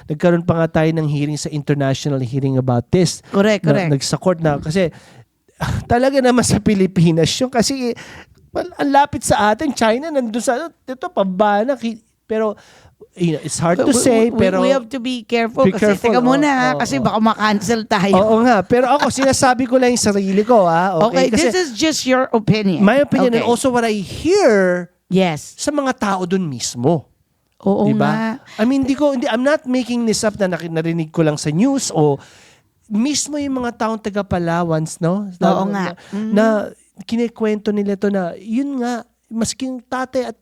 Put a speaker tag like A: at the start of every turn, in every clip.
A: nagkaroon pa nga tayo ng hearing sa international hearing about this.
B: Correct.
A: Sa court na kasi talaga naman sa Pilipinas yung kasi ang lapit sa atin, China nandun sa ito pabana pero it's hard to say pero
B: we have to be careful
A: be
B: kasi
A: careful,
B: teka muna ha,
A: oo,
B: kasi
A: oo.
B: baka ma-cancel tayo.
A: Oo nga, pero ako sinasabi ko lang yung sarili ko
B: Okay,
A: kasi
B: this is just your opinion.
A: my opinion
B: Okay.
A: and also what I hear
B: Yes.
A: sa mga tao dun mismo.
B: Oo
A: Diba?
B: nga.
A: I mean, I'm not making this up na narinig ko lang sa news o mismo yung mga taong taga Palawans, no?
B: Oo nga.
A: Na kinikwento nila to na, yun nga, masking tate at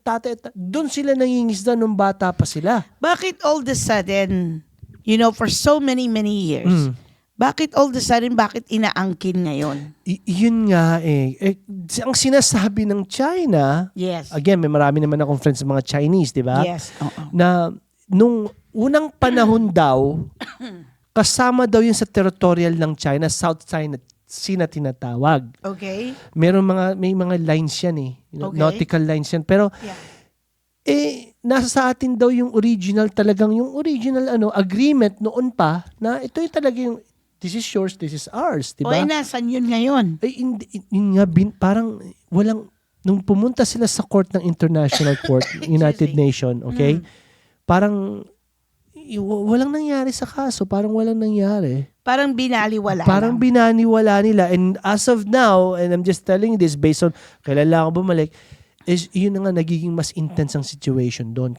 A: doon sila nangingisda nung bata pa sila.
B: Bakit all of a sudden, for so many years, bakit all of a sudden, bakit inaangkin ngayon?
A: Yun nga ang sinasabi ng China,
B: Yes.
A: again, may marami naman akong friends sa mga Chinese, di ba?
B: Yes. Oo.
A: Na nung unang panahon daw, kasama daw yun sa territorial ng China, South China Sea na tinatawag.
B: Okay.
A: May mga lines yan
B: Okay.
A: nautical lines yan. Pero
B: Yeah.
A: nasa sa atin daw yung original agreement noon pa na ito yung talaga yung this is yours, this is ours, di
B: O
A: ba?
B: nasan yun ngayon?
A: Yun nga, parang walang, nung pumunta sila sa court ng International Court, United Nation, okay? Parang, walang nangyari sa kaso, parang walang nangyari.
B: Parang binaliwala
A: Parang
B: lang.
A: binaniwala nila. And as of now, and I'm just telling this based on, kailan lang ako bumalik, is yun na nga nagiging mas intense ang situation doon.